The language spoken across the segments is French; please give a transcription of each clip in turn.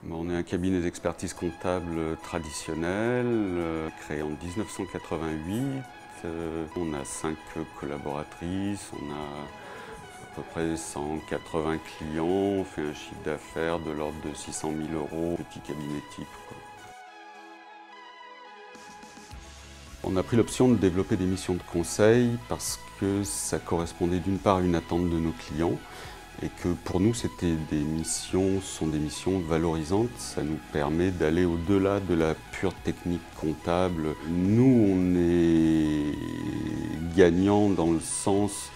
On est un cabinet d'expertise comptable traditionnel, créé en 1988. On a 5 collaboratrices, on a à peu près 180 clients, on fait un chiffre d'affaires de l'ordre de 600 000 €, petit cabinet type, quoi. On a pris l'option de développer des missions de conseil parce que ça correspondait d'une part à une attente de nos clients et que pour nous, sont des missions valorisantes. Ça nous permet d'aller au-delà de la pure technique comptable. Nous, on est gagnant dans le sens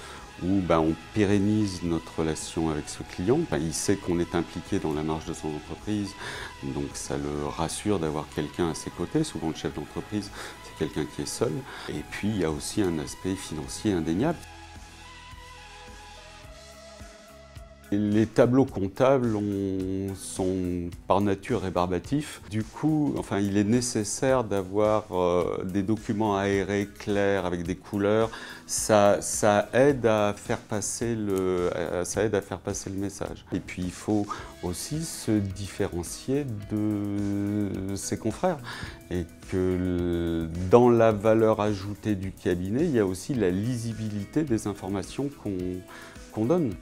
où on pérennise notre relation avec ce client. Il sait qu'on est impliqué dans la marche de son entreprise, donc ça le rassure d'avoir quelqu'un à ses côtés. Souvent, le chef d'entreprise, c'est quelqu'un qui est seul. Et puis, il y a aussi un aspect financier indéniable. Les tableaux comptables sont par nature rébarbatifs. Du coup, il est nécessaire d'avoir des documents aérés, clairs, avec des couleurs. Ça aide à faire passer le message. Et puis, il faut aussi se différencier de ses confrères. Et que dans la valeur ajoutée du cabinet, il y a aussi la lisibilité des informations qu'on donne.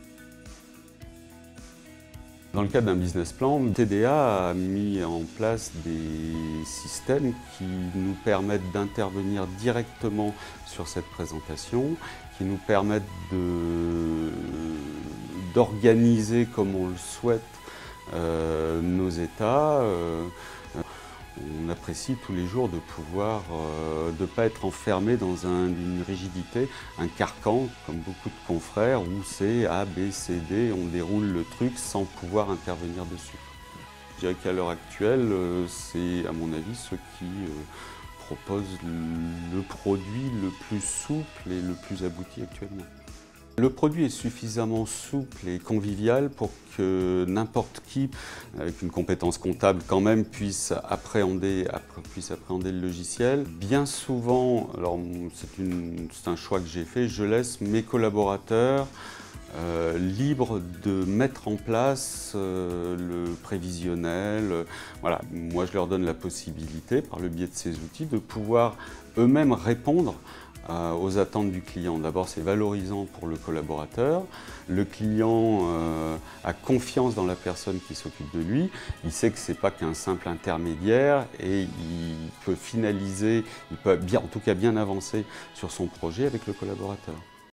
Dans le cadre d'un business plan, TDA a mis en place des systèmes qui nous permettent d'intervenir directement sur cette présentation, qui nous permettent d'organiser comme on le souhaite nos états. On apprécie tous les jours de pouvoir de ne pas être enfermé dans une rigidité, un carcan, comme beaucoup de confrères, où c'est A, B, C, D, on déroule le truc sans pouvoir intervenir dessus. Je dirais qu'à l'heure actuelle, c'est à mon avis ceux qui proposent le produit le plus souple et le plus abouti actuellement. Le produit est suffisamment souple et convivial pour que n'importe qui, avec une compétence comptable quand même, puisse appréhender le logiciel. Bien souvent, alors c'est un choix que j'ai fait, je laisse mes collaborateurs libres de mettre en place le prévisionnel. Voilà. Moi, je leur donne la possibilité, par le biais de ces outils, de pouvoir eux-mêmes répondre aux attentes du client. D'abord, c'est valorisant pour le collaborateur. Le client a confiance dans la personne qui s'occupe de lui. Il sait que ce n'est pas qu'un simple intermédiaire et il peut finaliser, il peut en tout cas bien avancer sur son projet avec le collaborateur.